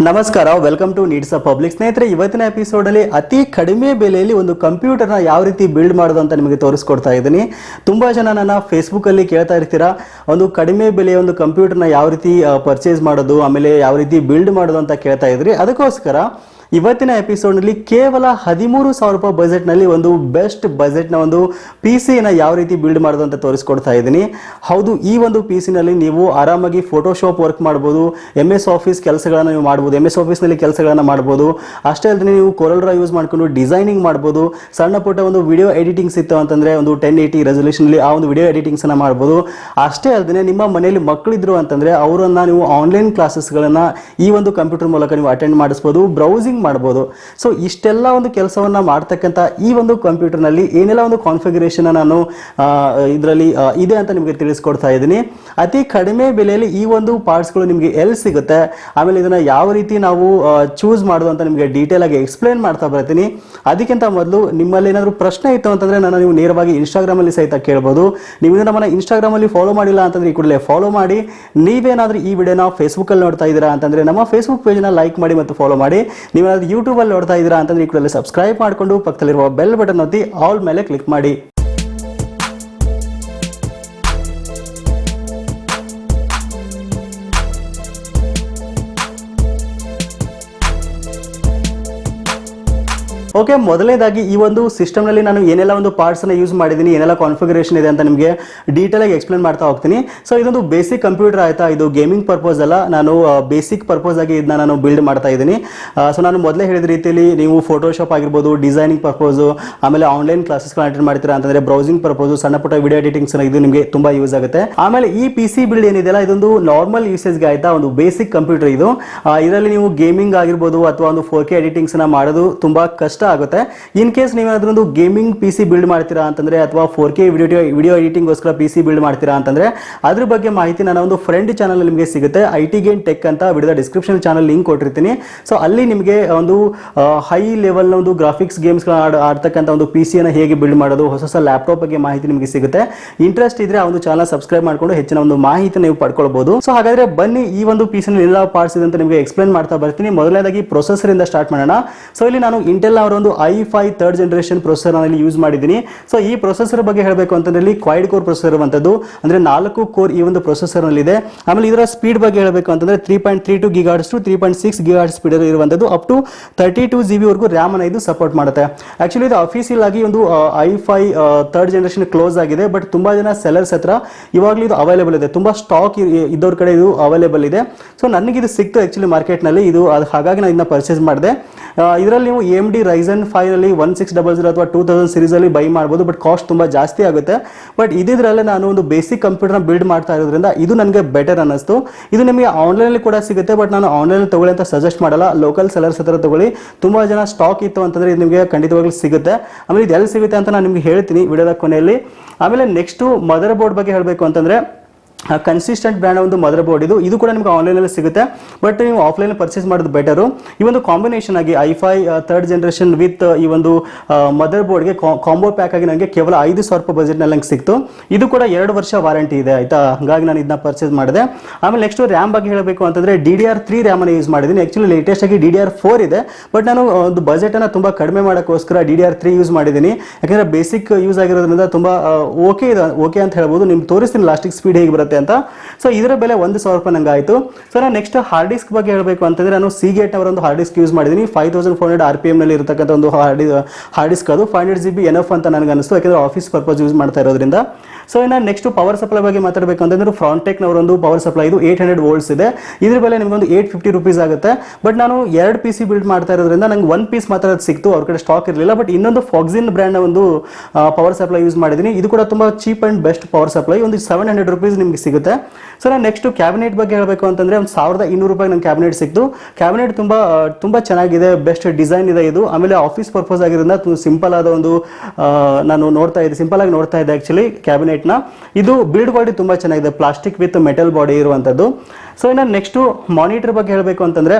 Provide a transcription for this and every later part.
ನಮಸ್ಕಾರ, welcome to needs a public. ಸ್ನೇಹಿತರೆ, ಇವತ್ತಿನ ಎಪಿಸೋಡ್ ಅಲ್ಲಿ ಅತಿ ಕಡಿಮೆ ಬೆಲೆಯಲ್ಲಿ ಒಂದು ಕಂಪ್ಯೂಟರ್ನ ಯಾವ ರೀತಿ ಬಿಲ್ಡ್ ಮಾಡೋದು ಅಂತ ನಿಮಗೆ ತೋರಿಸ್ಕೊಡ್ತಾ ಇದ್ದೀನಿ. ತುಂಬಾ ಜನ ನನ್ನ ಫೇಸ್ಬುಕ್ ಅಲ್ಲಿ ಕೇಳ್ತಾ ಇರ್ತೀರಾ, ಒಂದು ಕಡಿಮೆ ಬೆಲೆಯ ಒಂದು ಕಂಪ್ಯೂಟರ್ನ ಯಾವ ರೀತಿ ಪರ್ಚೇಸ್ ಮಾಡೋದು, ಆಮೇಲೆ ಯಾವ ರೀತಿ ಬಿಲ್ಡ್ ಮಾಡೋದು ಅಂತ ಕೇಳ್ತಾ ಇದ್ರಿ. ಅದಕ್ಕೋಸ್ಕರ ಇವತ್ತಿನ ಎಪಿಸೋಡ್ನಲ್ಲಿ ಕೇವಲ 13,000 ರೂಪಾಯಿ ಬಜೆಟ್ನಲ್ಲಿ ಒಂದು ಬೆಸ್ಟ್ ಬಜೆಟ್ನ ಒಂದು ಪಿ ಸಿನ ಯಾವ ರೀತಿ ಬಿಲ್ಡ್ ಮಾಡೋದು ಅಂತ ತೋರಿಸ್ಕೊಡ್ತಾ ಇದ್ದೀನಿ. ಹೌದು, ಈ ಒಂದು ಪಿ ಸಿನಲ್ಲಿ ನೀವು ಆರಾಮಾಗಿ ಫೋಟೋಶಾಪ್ ವರ್ಕ್ ಮಾಡ್ಬೋದು, MS ಆಫೀಸ್ ಕೆಲಸಗಳನ್ನು ನೀವು ಮಾಡ್ಬೋದು, MS ಆಫೀಸ್ನಲ್ಲಿ ಕೆಲಸಗಳನ್ನು ಮಾಡ್ಬೋದು. ಅಷ್ಟೇ ಅಲ್ಲದೆ ನೀವು ಕೊರಲ್ ಡ್ರಾ ಯೂಸ್ ಮಾಡಿಕೊಂಡು ಡಿಸೈನಿಂಗ್ ಮಾಡ್ಬೋದು. ಸಣ್ಣ ಪುಟ್ಟ ಒಂದು ವಿಡಿಯೋ ಎಡಿಟಿಂಗ್ಸ್ ಇತ್ತು ಅಂತಂದರೆ ಒಂದು 1080 ರೆಸಲ್ಯೂಷನಲ್ಲಿ ಆ ಒಂದು ವಿಡಿಯೋ ಎಡಿಟಿಂಗ್ಸನ್ನು ಮಾಡ್ಬೋದು. ಅಷ್ಟೇ ಅಲ್ಲದೆ ನಿಮ್ಮ ಮನೆಯಲ್ಲಿ ಮಕ್ಕಳಿದ್ರು ಅಂತಂದರೆ ಅವರನ್ನು ನೀವು ಆನ್ಲೈನ್ ಕ್ಲಾಸಸ್ಗಳನ್ನು ಈ ಒಂದು ಕಂಪ್ಯೂಟರ್ ಮೂಲಕ ನೀವು ಅಟೆಂಡ್ ಮಾಡಿಸ್ಬೋದು, ಬ್ರೌಸಿಂಗ್ ಮಾಡಬಹುದು. ಸೊ ಇಷ್ಟೆಲ್ಲ ಒಂದು ಕೆಲಸವನ್ನ ಮಾಡ್ತಕ್ಕಂಥ ಈ ಒಂದು ಕಂಪ್ಯೂಟರ್ನಲ್ಲಿ ಏನೆಲ್ಲ ಒಂದು ಕಾನ್ಫಿಗರೇಷನ್ ನಾನು ಇದರಲ್ಲಿ ಇದೆ ಅಂತ ನಿಮಗೆ ತಿಳಿಸ್ಕೊಡ್ತಾ ಇದ್ದೀನಿ. ಅತಿ ಕಡಿಮೆ ಬೆಲೆಯಲ್ಲಿ ಈ ಒಂದು ಪಾರ್ಟ್ಸ್ಗಳು ನಿಮಗೆ ಎಲ್ಲಿ ಸಿಗುತ್ತೆ, ಆಮೇಲೆ ಇದನ್ನ ಯಾವ ರೀತಿ ನಾವು ಚೂಸ್ ಮಾಡೋದು ಅಂತ ನಿಮಗೆ ಡೀಟೇಲ್ ಆಗಿ ಎಕ್ಸ್ಪ್ಲೇನ್ ಮಾಡ್ತಾ ಬರ್ತೀನಿ. ಅದಕ್ಕಿಂತ ಮೊದಲು ನಿಮ್ಮಲ್ಲಿ ಏನಾದರೂ ಪ್ರಶ್ನೆ ಇತ್ತು ಅಂತಂದ್ರೆ ನಾನು ನೀವು ನೇರವಾಗಿ ಇನ್ಸ್ಟಾಗ್ರಾಮ್ ಅಲ್ಲಿ ಸಹಿತ ಕೇಳಬಹುದು. ನೀವು ನಮ್ಮನ್ನ ಇನ್ಸ್ಟಾಗ್ರಾಮ್ ಅಲ್ಲಿ ಫಾಲೋ ಮಾಡಿಲ್ಲ ಅಂತಂದ್ರೆ ಈ ಕೂಡಲೇ ಫಾಲೋ ಮಾಡಿ. ನೀವೇನಾದ್ರೂ ಈ ವಿಡಿಯೋನ ಫೇಸ್ಬುಕ್ ಅಲ್ಲಿ ನೋಡ್ತಾ ಇದ್ದೀರಾ ಅಂತಂದ್ರೆ ನಮ್ಮ ಫೇಸ್ಬುಕ್ ಪೇಜ್ ನ ಲೈಕ್ ಮಾಡಿ ಮತ್ತು ಫಾಲೋ ಮಾಡಿ. ನೀವು ಯೂಟ್ಯೂಬ್ ಅಲ್ಲಿ ನೋಡ್ತಾ ಇದ್ದೀರಾ ಅಂತಂದ್ರೆ ಈ ಕೂಡಲೇ ಸಬ್ಸ್ಕ್ರೈಬ್ ಮಾಡಿಕೊಂಡು ಪಕ್ಕದಲ್ಲಿರುವ ಬೆಲ್ ಬಟನ್ ಒತ್ತಿ ಆಲ್ ಮೇಲೆ ಕ್ಲಿಕ್ ಮಾಡಿ. ಓಕೆ, ಮೊದಲನೇದಾಗಿ ಈ ಒಂದು ಸಿಸ್ಟಮ್ನಲ್ಲಿ ನಾನು ಏನೆಲ್ಲ ಒಂದು ಪಾರ್ಟ್ಸನ್ನು ಯೂಸ್ ಮಾಡಿದ್ದೀನಿ, ಏನೆಲ್ಲ ಕಾನ್ಫಿಗರೇಷನ್ ಇದೆ ಅಂತ ನಿಮಗೆ ಡೀಟೇಲ್ ಆಗಿ ಎಕ್ಸ್ಪ್ಲೇನ್ ಮಾಡ್ತಾ ಹೋಗ್ತೀನಿ. ಸೊ ಇದೊಂದು ಬೇಸಿಕ್ ಕಂಪ್ಯೂಟರ್ ಆಯ್ತಾ, ಇದು ಗೇಮಿಂಗ್ ಪರ್ಪಸ್ ಅಲ್ಲ, ನಾನು ಬೇಸಿಕ್ ಪರ್ಪಸ್ ಆಗಿ ಇದನ್ನ ನಾನು ಬಿಲ್ಡ್ ಮಾಡ್ತಾ ಇದ್ದೀನಿ. ಸೊ ನಾನು ಮೊದಲೇ ಹೇಳಿದ ರೀತಿಯಲ್ಲಿ ನೀವು ಫೋಟೋಶಾಪ್ ಆಗಿರ್ಬೋದು, ಡಿಸೈನಿಂಗ್ ಪರ್ಪೋಸು, ಆಮೇಲೆ ಆನ್ಲೈನ್ ಕ್ಲಾಸಸ್ಗಳನ್ನ ಅಟೆಂಡ್ ಮಾಡ್ತೀರಾ ಅಂತಂದ್ರೆ ಬ್ರೌಸಿಂಗ್ ಪರ್ಪೋಸು, ಸಣ್ಣ ಪುಟ್ಟ ವಿಡಿಯೋ ಎಡಿಟಿಂಗ್ಸ್ ಇದು ನಿಮಗೆ ತುಂಬಾ ಯೂಸ್ ಆಗುತ್ತೆ. ಆಮೇಲೆ ಈ ಪಿ ಸಿ ಬಿಲ್ಡ್ ಏನಿದೆಯಲ್ಲ, ಇದೊಂದು ನಾರ್ಮಲ್ ಯೂಸೇಜ್ಗೆ ಆಯ್ತಾ, ಒಂದು ಬೇಸಿಕ್ ಕಂಪ್ಯೂಟರ್ ಇದು. ಇದರಲ್ಲಿ ನೀವು ಗೇಮಿಂಗ್ ಆಗಿರ್ಬೋದು ಅಥವಾ ಒಂದು 4K ಎಡಿಟಿಂಗ್ಸ್ ಮಾಡೋದು ತುಂಬಾ ಕಷ್ಟ ಆಗುತ್ತೆ. ಇನ್ ಕೇಸ್ ನೀವೇನಾದ್ರೂ ಒಂದು ಗೇಮಿಂಗ್ ಪಿ ಸಿ ಬಿಲ್ಡ್ ಮಾಡ್ತೀರಾ ಅಂತಂದ್ರೆ ಅಥವಾ 4K ವಿಡಿಯೋ ಎಡಿಟಿಂಗ್ಗೋಸ್ಕರ ಪಿ ಸಿ ಬಿಲ್ಡ್ ಮಾಡ್ತೀರಾ ಅಂತಂದ್ರೆ ಅದ್ರ ಬಗ್ಗೆ ಮಾಹಿತಿ ನನ್ನ ಒಂದು ಫ್ರೆಂಡ್ ಚಾನಲ್ ನಿಮಗೆ ಸಿಗುತ್ತೆ, IT ಗೇನ್ ಟೆಕ್ ಅಂತ. ವಿಡಿಯೋದ ಡಿಸ್ಕ್ರಿಪ್ಷನ್ ಚಾನಲ್ ಲಿಂಕ್ ಕೊಟ್ಟಿರ್ತೀನಿ. ಸೊ ಅಲ್ಲಿ ನಿಮಗೆ ಒಂದು ಹೈ ಲೆವೆಲ್ ಒಂದು ಗ್ರಾಫಿಕ್ಸ್ ಗೇಮ್ಸ್ ಆಡ್ತಕ್ಕಂಥ ಒಂದು ಪಿ ಸಿಯನ್ನು ಹೇಗೆ ಬಿಲ್ಡ್ ಮಾಡೋದು, ಹೊಸ ಹೊಸ ಲ್ಯಾಪ್ಟಾಪ್ ಬಗ್ಗೆ ಮಾಹಿತಿ ನಿಮಗೆ ಸಿಗುತ್ತೆ. ಇಂಟ್ರೆಸ್ಟ್ ಇದ್ರೆ ಆ ಒಂದು ಚಾನಲ್ ಸಬ್ಸ್ಕ್ರೈಬ್ ಮಾಡ್ಕೊಂಡು ಹೆಚ್ಚಿನ ಒಂದು ಮಾಹಿತಿ ನೀವು ಪಡ್ಕೊಳ್ಬಹುದು. ಸೊ ಹಾಗಾದ್ರೆ ಬನ್ನಿ, ಈ ಒಂದು ಪಿ ಸಿ ಎಲ್ಲ ಪಾರ್ಟ್ಸ್ ಇದೆ ಅಂತ ನಿಮಗೆ ಎಕ್ಸ್ಪ್ಲೇನ್ ಮಾಡ್ತಾ ಬರ್ತೀನಿ. ಮೊದಲನೇದಾಗಿ ಪ್ರೊಸೆಸರ್ ಇಂದ ಸ್ಟಾರ್ಟ್ ಮಾಡೋಣ. ಸೊ ಇಲ್ಲಿ ನಾನು ಇಂಟೆಲ್ ಅವರ ಒಂದು i5 ಥರ್ಡ್ ಜನರೇಷನ್ ಪ್ರೊಸೆಸರ್ ನಾನು ಯೂಸ್ ಮಾಡಿದ್ದೀನಿ. ಸೊ ಈ ಪ್ರೊಸೆಸರ್ ಬಗ್ಗೆ ಹೇಳಬೇಕು ಅಂತಂದ್ರೆ ಇಲ್ಲಿ ಕ್ವಾಡ್ ಕೋರ್ ಪ್ರೊಸೆಸರ್ ಇರುವಂತದ್ದು, ಅಂದ್ರೆ 4 ಕೋರ್ ಈ ಒಂದು ಪ್ರೊಸೆಸರ್ ನಲ್ಲಿ ಇದೆ. ಆಮೇಲೆ ಇದರ ಸ್ಪೀಡ್ ಬಗ್ಗೆ ಹೇಳಬೇಕು ಅಂತಂದ್ರೆ 3.32 GHz ಟು 3.6 GHz ಸ್ಪೀಡ್ ಇರುವಂತದ್ದು, ಅಪ್ ಟು 32 GB ವರೆಗೂ ರ್ಯಾಮ್ ಅನ್ನು ಇದು ಸಪೋರ್ಟ್ ಮಾಡುತ್ತೆ. ಆಕ್ಚುಲಿ ಇದು ಅಫಿಷಿಯಲ್ ಆಗಿ ಒಂದು i5 ಥರ್ಡ್ ಜನರೇಷನ್ ಕ್ಲೋಸ್ ಆಗಿದೆ, ಬಟ್ ತುಂಬಾ ಜನ ಸೆಲ್ಲರ್ಸ್ ಹತ್ರ ಇವಾಗಲೂ ಇದು ಅವೈಲೇಬಲ್ ಇದೆ, ತುಂಬಾ ಸ್ಟಾಕ್ ಇದ್ದವ್ರ ಕಡೆ ಇದು ಅವೈಲೇಬಲ್ ಇದೆ. ಸೊ ನನಗೆ ಇದು ಸಿಕ್ತು ಆಕ್ಚುಲಿ ಮಾರ್ಕೆಟ್ ನಲ್ಲಿ, ಇದು ಹಾಗಾಗಿ ನಾನು ಇದನ್ನ ಪರ್ಚೇಸ್ ಮಾಡಿದೆ. ಇದರಲ್ಲಿ ನೀವು AMD Ryzen 5 ನಲ್ಲಿ 1600 ಅಥವಾ 2000 ಸೀರೀಸ್ ಅಲ್ಲಿ ಬೈ ಮಾಡಬಹುದು, ಬಟ್ ಕಾಸ್ಟ್ ತುಂಬಾ ಜಾಸ್ತಿ ಆಗುತ್ತೆ. ಬಟ್ ಇದ್ರಲ್ಲೇ ನಾನು ಒಂದು ಬೇಸಿಕ್ ಕಂಪ್ಯೂಟರ್ ಬಿಲ್ಡ್ ಮಾಡ್ತಾ ಇರೋದ್ರಿಂದ ಇದು ನನಗೆ ಬೆಟರ್ ಅನ್ನಿಸ್ತು. ಇದು ನಿಮಗೆ ಆನ್ಲೈನ್ ಅಲ್ಲಿ ಕೂಡ ಸಿಗುತ್ತೆ, ಬಟ್ ನಾನು ಆನ್ಲೈನ್ ತಗೊಳ್ಳಿ ಅಂತ ಸಜೆಸ್ಟ್ ಮಾಡಲ್ಲ, ಲೋಕಲ್ ಸೆಲ್ಲರ್ಸ್ ಹತ್ರ ತಗೊಳ್ಳಿ. ತುಂಬಾ ಜನ ಸ್ಟಾಕ್ ಇತ್ತು ಅಂತಂದ್ರೆ ಇದು ನಿಮಗೆ ಖಂಡಿತವಾಗ್ಲೂ ಸಿಗುತ್ತೆ. ಆಮೇಲೆ ಇದು ಎಲ್ಲಿ ಸಿಗುತ್ತೆ ಅಂತ ನಾನು ನಿಮ್ಗೆ ಹೇಳ್ತೀನಿ ವಿಡಿಯೋದ ಕೊನೆಯಲ್ಲಿ. ಆಮೇಲೆ ನೆಕ್ಸ್ಟ್ ಮದರ್ ಬೋರ್ಡ್ ಬಗ್ಗೆ ಹೇಳಬೇಕು ಅಂತಂದ್ರೆ ಕನ್ಸಿಸ್ಟೆಂಟ್ ಬ್ರ್ಯಾಂಡ್ ಒಂದು ಮದರ್ ಬೋರ್ಡ್ ಇದು ಕೂಡ ನಿಮಗೆ ಆನ್ಲೈನ್ ಅಲ್ಲಿ ಸಿಗುತ್ತೆ, ಬಟ್ ನೀವು ಆಫ್ಲೈನ್ ಪರ್ಚೇಸ್ ಮಾಡೋದು ಬೆಟರು. ಈ ಒಂದು ಕಾಂಬಿನೇಷನ್ ಆಗಿ i5 ಥರ್ಡ್ ಜನರೇಷನ್ ವಿತ್ ಈ ಒಂದು ಮದರ್ ಬೋರ್ಡ್ಗೆ ಕಾಂಬೋ ಪ್ಯಾಕ್ ಆಗಿ ನನಗೆ ಕೇವಲ 5,000 ರೂಪಾಯಿ ಬಜೆಟ್ ನಲ್ಲಿ ನಂಗೆ ಸಿಕ್ತು. ಇದು ಕೂಡ 2 ವರ್ಷ ವಾರಂಟಿ ಇದೆ ಆಯ್ತಾ, ಹಾಗಾಗಿ ನಾನು ಇದನ್ನ ಪರ್ಚೇಸ್ ಮಾಡಿದೆ. ಆಮೇಲೆ ನೆಕ್ಸ್ಟ್ ರ್ಯಾಮ್ ಬಗ್ಗೆ ಹೇಳಬೇಕು ಅಂತಂದ್ರೆ DDR3 ರ್ಯಾಮ್ ಅನ್ನು ಯೂಸ್ ಮಾಡಿದ್ದೀನಿ. ಆಕ್ಚುಲಿ ಲೇಟೆಸ್ಟ್ ಆಗಿ DDR4 ಇದೆ, ಬಟ್ ನಾನು ಒಂದು ಬಜೆಟ್ ಅನ್ನ ತುಂಬಾ ಕಡಿಮೆ ಮಾಡೋಕ್ಕೋಸ್ಕರ DDR3 ಯೂಸ್ ಮಾಡಿದ್ದೀನಿ. ಯಾಕಂದ್ರೆ ಬೇಸಿಕ್ ಯೂಸ್ ಆಗಿರೋದ್ರಿಂದ ತುಂಬಾ ಓಕೆ ಅಂತ ಹೇಳ್ಬೋದು. ನಿಮ್ಗೆ ತೋರಿಸ್ತೀನಿ ಲಾಸ್ಟಿಗೆ ಸ್ಪೀಡ್ ಹೇಗೆ ಬರುತ್ತೆ ಅಂತ. ಸೊ ಇದರ ಬೆಲೆ 1,000 ರೂಪಾಯಿ ನಂಗೆ ಆಯಿತು. ಸೊ ನಾನು ನೆಕ್ಸ್ಟ್ ಹಾರ್ಡ್ ಡಿಸ್ಕ್ ಬಗ್ಗೆ ಹೇಳಬೇಕು ಅಂತಂದ್ರೆ ನಾನು Seagate ಅವರ ಒಂದು ಹಾರ್ಡ್ ಡಿಸ್ಕ್ ಯೂಸ್ ಮಾಡಿದ್ದೀನಿ. 5400 RPM ನಲ್ಲಿ ಇರತಕ್ಕಂಥ ಒಂದು ಹಾರ್ಡ್ ಡಿಸ್ಕ್, ಅದು 500 GB ಎನಫ್ ಅಂತ ನನಗೆ ಅನಿಸ್ತು, ಯಾಕಂದ್ರೆ ಆಫೀಸ್ ಪರ್ಪಸ್ ಯೂಸ್ ಮಾಡ್ತಾ ಇರೋದ್ರಿಂದ. ಸೊ ಇನ್ನು ನೆಕ್ಸ್ಟ್ ಪವರ್ ಸಪ್ಲೈ ಬಗ್ಗೆ ಮಾತಾಡಬೇಕು ಅಂತಂದ್ರೆ ಫ್ರಾಂಟೆಕ್ ನವರ ಒಂದು ಪವರ್ ಸಪ್ಲೈ ಇದು 800 ವೋಲ್ಟ್ಸ್ ಇದೆ. ಇದ್ರ ಬೆಲೆ ನಿಮಗೊಂದು 850 ರೂಪೀಸ್ ಆಗುತ್ತೆ. ಬಟ್ ನಾನು 2 PC ಬಿಲ್ಡ್ ಮಾಡ್ತಾ ಇರೋದ್ರಿಂದ ನಂಗೆ 1 ಪೀಸ್ ಮಾತ್ರ ಸಿಕ್ತು, ಅವ್ರ ಕಡೆ ಸ್ಟಾಕ್ ಇರಲಿಲ್ಲ. ಬಟ್ ಇನ್ನೊಂದು ಫಾಕ್ಸಿನ್ ಬ್ರ್ಯಾಂಡ್ ಒಂದು ಪವರ್ ಸಪ್ಲೈ ಯೂಸ್ ಮಾಡಿದ್ದೀನಿ. ಇದು ಕೂಡ ತುಂಬಾ cheap and best power supply, ಒಂದು 700 ರೂಪೀಸ್ ನಿಮ್ಗೆ ಸಿಗುತ್ತೆ. ಸೊ ನಾನು ನೆಕ್ಸ್ಟ್ ಕ್ಯಾಬಿನೆಟ್ ಬಗ್ಗೆ ಹೇಳಬೇಕು ಅಂತಂದ್ರೆ ಒಂದು 1200 ರೂಪಾಯಿ ನಂಗೆ ಕ್ಯಾಬಿನೆಟ್ ಸಿಕ್ತು. ಕ್ಯಾಬಿನೆಟ್ ತುಂಬಾ ಚೆನ್ನಾಗಿದೆ, ಬೆಸ್ಟ್ ಡಿಸೈನ್ ಇದೆ ಇದು. ಆಮೇಲೆ ಆಫೀಸ್ ಪರ್ಪಸ್ ಆಗಿರೋದ್ರಿಂದ ಸಿಂಪಲ್ ಆದ ಒಂದು ನಾನು ಸಿಂಪಲ್ ಆಗಿ ನೋಡ್ತಾ ಇದ್ದೆ ಆಕ್ಚುಲಿ ಕ್ಯಾಬಿನೆಟ್ ನ. ಇದು ಬಿಲ್ಡ್ ಕ್ವಾಲಿಟಿ ತುಂಬಾ ಚೆನ್ನಾಗಿದೆ, ಪ್ಲಾಸ್ಟಿಕ್ ವಿತ್ ಮೆಟಲ್ ಬಾಡಿ ಇರುವಂತದ್ದು. ಸೊ ಇನ್ನು ನೆಕ್ಸ್ಟ್ ಮಾನಿಟರ್ ಬಗ್ಗೆ ಹೇಳಬೇಕು ಅಂತಂದ್ರೆ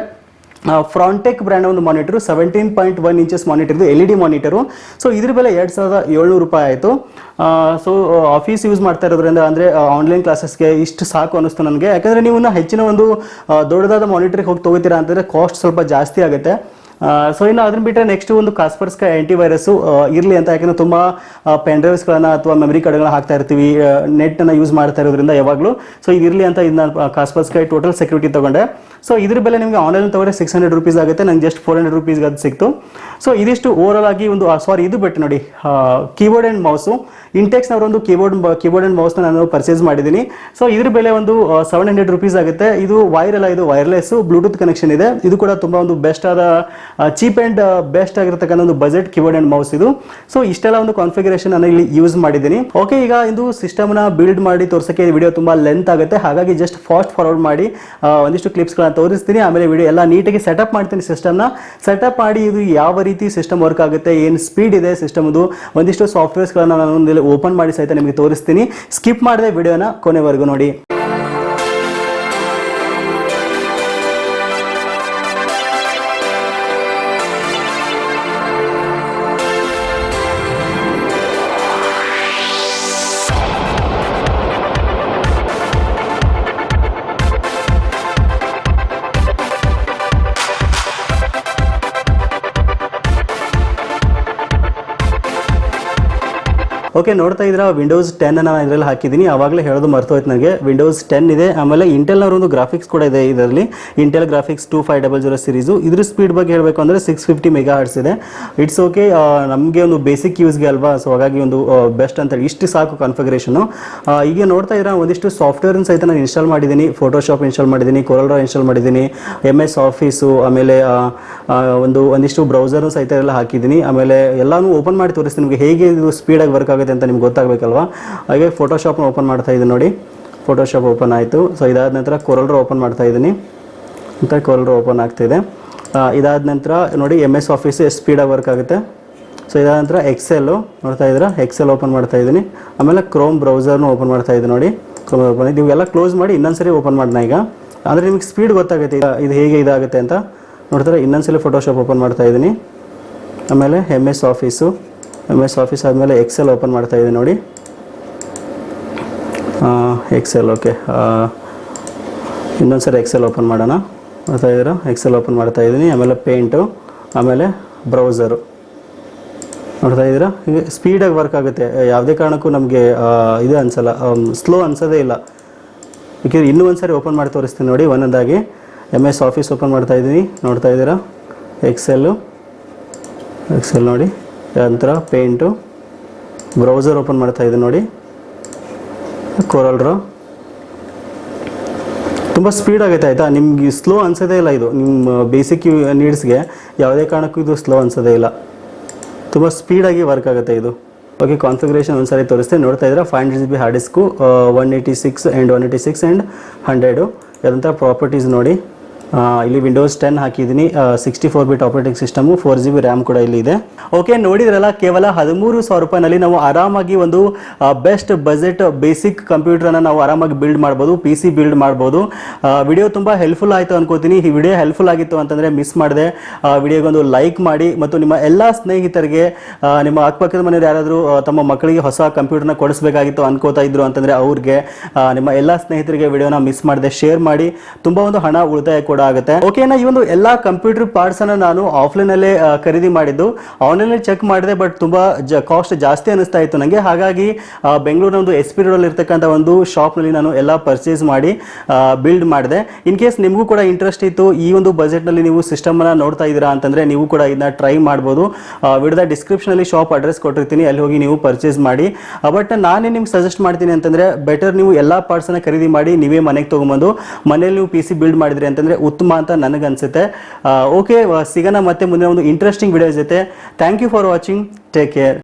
ಫ್ರಾಂಟೆಕ್ ಬ್ರ್ಯಾಂಡ್ ಒಂದು ಮಾನಿಟರು 17.1 ಇಂಚಸ್ ಮಾನಿಟರ್ ಇದು LED ಮಾನಿಟರು. ಸೊ ಇದ್ರ ಬೆಲೆ 2700 ರೂಪಾಯಿ ಆಯಿತು. ಸೊ ಆಫೀಸ್ ಯೂಸ್ ಮಾಡ್ತಾ ಇರೋದ್ರಿಂದ ಅಂದರೆ ಆನ್ಲೈನ್ ಕ್ಲಾಸಸ್ಗೆ ಇಷ್ಟು ಸಾಕು ಅನ್ನಿಸ್ತು ನನಗೆ. ಯಾಕಂದರೆ ನೀವು ಹೆಚ್ಚಿನ ಒಂದು ದೊಡ್ಡದಾದ ಮಾನಿಟರ್ಗೆ ಹೋಗಿ ತೊಗೋತೀರಾ ಅಂತಂದರೆ ಕಾಸ್ಟ್ ಸ್ವಲ್ಪ ಜಾಸ್ತಿ ಆಗುತ್ತೆ. ಸೊ ಇನ್ನು ಅದನ್ನ ಬಿಟ್ಟರೆ ನೆಕ್ಸ್ಟ್ ಒಂದು ಕಾಸ್ಪರ್ಸ್ಕೈ ಆ್ಯಂಟಿವೈರಸ್ಸು ಇರಲಿ ಅಂತ, ಯಾಕಂದರೆ ತುಂಬ ಪೆನ್ ಡ್ರೈವ್ಸ್ಗಳನ್ನು ಅಥವಾ ಮೆಮರಿ ಕಾರ್ಡ್ಗಳನ್ನ ಹಾಕ್ತಾ ಇರ್ತೀವಿ, ನೆಟ್ಟನ್ನು ಯೂಸ್ ಮಾಡ್ತಾ ಇರೋದ್ರಿಂದ ಯಾವಾಗಲೂ. ಸೊ ಇದು ಇರಲಿ ಅಂತ ಇದನ್ನ ಕಾಸ್ಪರ್ಸ್ಕೈ ಟೋಟಲ್ ಸೆಕ್ಯೂರಿಟಿ ತೊಗೊಂಡೆ. ಸೊ ಇದ್ರ ಬೆಲೆ ನಿಮಗೆ ಆನ್ಲೈನ್ ತೊಗೊಂಡ್ರೆ 600 ರೂಪೀಸ್ ಆಗುತ್ತೆ, ನಂಗೆ ಜಸ್ಟ್ 400 ರೂಪೀಸ್ಗೆ ಅದು ಸಿಕ್ತು. ಸೊ ಇದಿಷ್ಟು ಓವರಾಲ್ ಆಗಿ ಒಂದು ಇದು ಬಿಟ್ಟು ನೋಡಿ, ಕೀಬೋರ್ಡ್ ಆ್ಯಂಡ್ ಮೌಸು ಇಂಟೆಕ್ಸ್ನವರ ಒಂದು ಕೀಬೋರ್ಡ್ ಆ್ಯಂಡ್ ಮೌಸ್ನ ನಾನು ಪರ್ಚೇಸ್ ಮಾಡಿದ್ದೀನಿ. ಸೊ ಇದ್ರ ಬೆಲೆ ಒಂದು 700 ರೂಪೀಸ್ ಆಗುತ್ತೆ. ಇದು ಇದು ವೈರ್ಲೆಸ್ಸು ಬ್ಲೂಟೂತ್ ಕನೆಕ್ಷನ್ ಇದೆ. ಇದು ಕೂಡ ತುಂಬ ಒಂದು ಬೆಸ್ಟ್ ಆದ ಚೀಪ್ ಆ್ಯಂಡ್ ಬೆಸ್ಟ್ ಆಗಿರತಕ್ಕಂಥ ಒಂದು ಬಜೆಟ್ ಕೀಬೋರ್ಡ್ ಆ್ಯಂಡ್ ಮೌಸ್ ಇದು. ಸೊ ಇಷ್ಟೆಲ್ಲ ಒಂದು ಕಾನ್ಫಿಗರೇಷನ್ ನಾನು ಇಲ್ಲಿ ಯೂಸ್ ಮಾಡಿದ್ದೀನಿ. ಓಕೆ, ಈಗ ಇದು ಸಿಸ್ಟಮ್ನ ಬಿಲ್ಡ್ ಮಾಡಿ ತೋರಿಸೋಕ್ಕೆ ವಿಡಿಯೋ ತುಂಬ ಲೆಂತ್ ಆಗುತ್ತೆ, ಹಾಗಾಗಿ ಜಸ್ಟ್ ಫಾಸ್ಟ್ ಫಾರ್ವರ್ಡ್ ಮಾಡಿ ಒಂದಿಷ್ಟು ಕ್ಲಿಪ್ಸ್ಗಳನ್ನ ತೋರಿಸ್ತೀನಿ. ಆಮೇಲೆ ವಿಡಿಯೋ ಎಲ್ಲ ನೀಟಾಗಿ ಸೆಟಪ್ ಮಾಡ್ತೀನಿ. ಸಿಸ್ಟಮ್ನ ಸೆಟಪ್ ಮಾಡಿ ಇದು ಯಾವ ರೀತಿ ಸಿಸ್ಟಮ್ ವರ್ಕ್ ಆಗುತ್ತೆ, ಏನು ಸ್ಪೀಡ್ ಇದೆ ಸಿಸ್ಟಮ್ದು, ಒಂದಿಷ್ಟು ಸಾಫ್ಟ್ವೇರ್ಸ್ಗಳನ್ನ ನಾನು ಓಪನ್ ಮಾಡಿ ಸಹಿತ ನಿಮಗೆ ತೋರಿಸ್ತೀನಿ. ಸ್ಕಿಪ್ ಮಾಡದೆ ವಿಡಿಯೋನ ಕೊನೆವರೆಗೂ ನೋಡಿ. ಓಕೆ, ನೋಡ್ತಾ ಇದ್ರೆ ವಿಂಡೋಸ್ 10 ನಾನು ಇದರಲ್ಲಿ ಹಾಕಿದ್ದೀನಿ. ಆವಾಗಲೇ ಹೇಳೋದು ಮರ್ತೋಯ್ತು ನನಗೆ. ವಿಂಡೋಸ್ 10 ಇದೆ, ಆಮೇಲೆ ಇಂಟೆಲ್ನವ್ರ ಒಂದು ಗ್ರಾಫಿಕ್ಸ್ ಕೂಡ ಇದೆ ಇದರಲ್ಲಿ. Intel graphics 2500 series. ಇದ್ರ ಸ್ಪೀಡ್ ಬಗ್ಗೆ ಹೇಳಬೇಕು ಅಂದರೆ 650 ಮೆಗಾಹರ್ಟ್ಸ್ ಇದೆ. ಇಟ್ಸ್ ಓಕೆ, ನಮಗೆ ಒಂದು ಬೇಸಿಕ್ ಯೂಸ್ಗೆ ಅಲ್ವಾ, ಸೊ ಹಾಗಾಗಿ ಒಂದು ಬೆಸ್ಟ್ ಅಂತೇಳಿ ಇಷ್ಟು ಸಾಕು ಕಾನ್ಫಿಗರೇಷನು. ಈಗ ನೋಡ್ತಾ ಇದ್ರೆ ಒಂದಿಷ್ಟು ಸಾಫ್ಟ್ವೇರ್ನ ಸಹಿತ ನಾನು ಇನ್ಸ್ಟಾಲ್ ಮಾಡಿದ್ದೀನಿ. ಫೋಟೋಶಾಪ್ ಇನ್ಸ್ಟಾಲ್ ಮಾಡಿದ್ದೀನಿ, ಕೊರಲ್ಡ್ರಾ ಇನ್ಸ್ಟಾಲ್ ಮಾಡಿದ್ದೀನಿ, MS ಆಫೀಸು, ಆಮೇಲೆ ಒಂದಿಷ್ಟು ಬ್ರೌಸರ್ನ ಸಹಿತ ಎಲ್ಲ ಹಾಕಿದ್ದೀನಿ. ಆಮೇಲೆ ಎಲ್ಲನೂ ಓಪನ್ ಮಾಡಿ ತೋರಿಸ್ತೀನಿ ನಿಮಗೆ ಹೇಗೆ ಇದು ಸ್ಪೀಡಾಗಿ ವರ್ಕ್ ಆಗುತ್ತೆ ಅಂತ ನಿಮ್ಗೆ ಗೊತ್ತಾಗಬೇಕಲ್ವಾ. ಹಾಗೆ ಫೋಟೋಶಾಪ್ನ ಓಪನ್ ಮಾಡ್ತಾ ಇದ್ದೀನಿ ನೋಡಿ. ಫೋಟೋಶಾಪ್ ಓಪನ್ ಆಯಿತು. ಸೊ ಇದಾದ ನಂತರ ಕೊರಲ್ಡ್ರಾ ಓಪನ್ ಮಾಡ್ತಾ ಇದ್ದೀನಿ ಅಂತ ಕೊರಲ್ಡ್ರಾ ಓಪನ್ ಆಗ್ತಿದೆ. ಇದಾದ ನಂತರ ನೋಡಿ MS ಆಫೀಸು ಎಷ್ಟು ಸ್ಪೀಡಾಗಿ ವರ್ಕ್ ಆಗುತ್ತೆ. ಸೊ ಇದಾದ ನಂತರ ಎಕ್ಸೆಲ್ಲು ನೋಡ್ತಾ ಇದ್ದೀರಾ, ಎಕ್ಸೆಲ್ ಓಪನ್ ಮಾಡ್ತಾ ಇದ್ದೀನಿ. ಆಮೇಲೆ ಕ್ರೋಮ್ ಬ್ರೌಸರ್ನು ಓಪನ್ ಮಾಡ್ತಾ ಇದ್ದೀನಿ ನೋಡಿ. ಕ್ರೋಮ್ ಓಪನ್ ಇದು ಎಲ್ಲ ಕ್ಲೋಸ್ ಮಾಡಿ ಇನ್ನೊಂದ್ಸರಿ ಓಪನ್ ಮಾಡೋಣ ಈಗ, ಅಂದರೆ ನಿಮಗೆ ಸ್ಪೀಡ್ ಗೊತ್ತಾಗುತ್ತೆ ಇದು ಹೇಗೆ ಇದಾಗುತ್ತೆ ಅಂತ. ನೋಡ್ತಾರೆ ಇನ್ನೊಂದ್ಸಲ ಫೋಟೋಶಾಪ್ ಓಪನ್ ಮಾಡ್ತಾ ಇದ್ದೀನಿ. ಆಮೇಲೆ MS ಆಫೀಸು, MS ಆಫೀಸ್ ಆದಮೇಲೆ ಎಕ್ಸೆಲ್ ಓಪನ್ ಮಾಡ್ತಾ ಇದ್ದೀನಿ ನೋಡಿ. ಎಕ್ಸೆಲ್ ಓಕೆ, ಇನ್ನೊಂದ್ಸರಿ ಎಕ್ಸೆಲ್ ಓಪನ್ ಮಾಡೋಣ. ಮಾಡ್ತಾ ಇದ್ದೀರಾ, ಎಕ್ಸೆಲ್ ಓಪನ್ ಮಾಡ್ತಾ ಇದ್ದೀನಿ. ಆಮೇಲೆ ಪೇಂಟು, ಆಮೇಲೆ ಬ್ರೌಸರು ನೋಡ್ತಾ ಇದ್ದೀರಾ. ಹೀಗೆ ಸ್ಪೀಡಾಗಿ ವರ್ಕ್ ಆಗುತ್ತೆ, ಯಾವುದೇ ಕಾರಣಕ್ಕೂ ನಮಗೆ ಇದು ಅನಿಸಲ್ಲ, ಸ್ಲೋ ಅನಿಸೋದೇ ಇಲ್ಲ. ಯಾಕೆಂದರೆ ಇನ್ನೂ ಒಂದು ಸಾರಿ ಓಪನ್ ಮಾಡಿ ತೋರಿಸ್ತೀನಿ ನೋಡಿ ಒಂದೊಂದಾಗಿ. MS ಆಫೀಸ್ ಓಪನ್ ಮಾಡ್ತಾ ಇದ್ದೀನಿ, ನೋಡ್ತಾ ಇದ್ದೀರಾ. ಎಕ್ಸೆಲ್ ನೋಡಿ, ನಂತರ ಪೇಂಟು, ಬ್ರೌಸರ್ ಓಪನ್ ಮಾಡ್ತಾ ಇದ್ದೀನಿ ನೋಡಿ. ಕೊರಲ್ಡ್ರಾ ತುಂಬ ಸ್ಪೀಡ್ ಆಗುತ್ತೆ ಆಯಿತಾ. ನಿಮ್ಗೆ ಸ್ಲೋ ಅನಿಸೋದೇ ಇಲ್ಲ, ಇದು ನಿಮ್ಮ ಬೇಸಿಕ್ ನೀಡ್ಸ್ಗೆ ಯಾವುದೇ ಕಾರಣಕ್ಕೂ ಇದು ಸ್ಲೋ ಅನಿಸೋದೇ ಇಲ್ಲ, ತುಂಬ ಸ್ಪೀಡಾಗಿ ವರ್ಕ್ ಆಗುತ್ತೆ ಇದು. ಓಕೆ, ಕಾನ್ಫಿಗರೇಷನ್ ಒಂದ್ಸರಿ ತೋರಿಸ್ತೀನಿ. ನೋಡ್ತಾ ಇದ್ರೆ 500 GB ಹಾರ್ಡ್ ಡಿಸ್ಕು, 186 ಆ್ಯಂಡ್ 100 ಅದಂಥ ಪ್ರಾಪರ್ಟೀಸ್ ನೋಡಿ. ಇಲ್ಲಿ ವಿಂಡೋಸ್ 10 ಹಾಕಿದ್ದೀನಿ, 64 bit operating system, 4 GB RAM ಕೂಡ ಇಲ್ಲಿ ಇದೆ. ಓಕೆ, ನೋಡಿದ್ರಲ್ಲ, ಕೇವಲ 13,000 ರೂಪಾಯಿನಲ್ಲಿ ನಾವು ಆರಾಮಾಗಿ ಒಂದು ಬೆಸ್ಟ್ ಬಜೆಟ್ ಬೇಸಿಕ್ ಕಂಪ್ಯೂಟರ್ನ ನಾವು ಆರಾಮಾಗಿ ಬಿಲ್ಡ್ ಮಾಡ್ಬೋದು, PC ಬಿಲ್ಡ್ ಮಾಡ್ಬೋದು. ವಿಡಿಯೋ ತುಂಬ ಹೆಲ್ಪ್ಫುಲ್ ಆಯಿತು ಅನ್ಕೋತೀನಿ. ಈ ವಿಡಿಯೋ ಹೆಲ್ಪ್ಫುಲ್ ಆಗಿತ್ತು ಅಂತಂದರೆ ಮಿಸ್ ಮಾಡಿದೆ ವಿಡಿಯೋಗೊಂದು ಲೈಕ್ ಮಾಡಿ, ಮತ್ತು ನಿಮ್ಮ ಎಲ್ಲ ಸ್ನೇಹಿತರಿಗೆ, ನಿಮ್ಮ ಅಕ್ಕಪಕ್ಕದ ಮನೆಯವರು ಯಾರಾದರೂ ತಮ್ಮ ಮಕ್ಕಳಿಗೆ ಹೊಸ ಕಂಪ್ಯೂಟರ್ನ ಕೊಡಿಸ್ಬೇಕಾಗಿತ್ತು ಅನ್ಕೋತಾ ಇದ್ರು ಅಂತಂದರೆ ಅವ್ರಿಗೆ, ನಿಮ್ಮ ಎಲ್ಲ ಸ್ನೇಹಿತರಿಗೆ ವಿಡಿಯೋನ ಮಿಸ್ ಮಾಡದೆ ಶೇರ್ ಮಾಡಿ. ತುಂಬ ಒಂದು ಹಣ ಉಳಿತಾಯ ಕೂಡ ಆಗುತ್ತೆ. ಓಕೆನಾ, ಈ ಒಂದು ಎಲ್ಲ ಕಂಪ್ಯೂಟರ್ ಪಾರ್ಟ್ಸ್ ಅನ್ನ ನಾನು ಆಫ್ಲೈನ್ ಅಲ್ಲೇ ಖರೀದಿ ಮಾಡಿದ್ದು. ಆನ್ಲೈನ್ ಅಲ್ಲಿ ಚೆಕ್ ಮಾಡಿದೆ, ಬಟ್ ತುಂಬಾ ಕಾಸ್ಟ್ ಜಾಸ್ತಿ ಅನಿಸ್ತಾ ಇತ್ತು ನನಗೆ. ಹಾಗಾಗಿ ಬೆಂಗಳೂರಿನ ಒಂದು SP ರೋಡ್ ಅಲ್ಲಿ ಇರ್ತಕ್ಕಂಥ ಒಂದು ಶಾಪ್ ನಲ್ಲಿ ನಾನು ಎಲ್ಲ ಪರ್ಚೇಸ್ ಮಾಡಿ ಬಿಲ್ಡ್ ಮಾಡಿದೆ. ಇನ್ ಕೇಸ್ ನಿಮಗೂ ಕೂಡ ಇಂಟ್ರೆಸ್ಟ್ ಇತ್ತು, ಈ ಒಂದು ಬಜೆಟ್ ನಲ್ಲಿ ನೀವು ಸಿಸ್ಟಮ್ ಅನ್ನ ನೋಡ್ತಾ ಇದ್ದೀರಾ ಅಂತಂದ್ರೆ ನೀವು ಕೂಡ ಇದನ್ನ ಟ್ರೈ ಮಾಡಬಹುದು. ವಿಡಿಯೋದ ಡಿಸ್ಕ್ರಿಪ್ಷನ್ ಅಲ್ಲಿ ಶಾಪ್ ಅಡ್ರೆಸ್ ಕೊಟ್ಟಿರ್ತೀನಿ, ಅಲ್ಲಿ ಹೋಗಿ ನೀವು ಪರ್ಚೇಸ್ ಮಾಡಿ. ಬಟ್ ನಾನೇ ನಿಮ್ಗೆ ಸಜೆಸ್ಟ್ ಮಾಡ್ತೀನಿ ಅಂತಂದ್ರೆ ಬೆಟರ್ ನೀವು ಎಲ್ಲಾ ಪಾರ್ಟ್ಸ್ ಅನ್ನ ಖರೀದಿ ಮಾಡಿ ನೀವೇ ಮನೆಗೆ ತಗೊಂಡ್ಬಂದು ಮನೇಲಿ ನೀವು PC ಬಿಲ್ಡ್ ಮಾಡಿದ್ರಿ ಅಂತಂದ್ರೆ ಉತ್ತಮ ಅಂತ ನನಗನ್ಸುತ್ತೆ. ಓಕೆ, ಸಿಗೋಣ ಮತ್ತೆ ಮುಂದೆ ಒಂದು ಇಂಟ್ರೆಸ್ಟಿಂಗ್ ವಿಡಿಯೋ ಜೊತೆ. Thank you for watching, take care.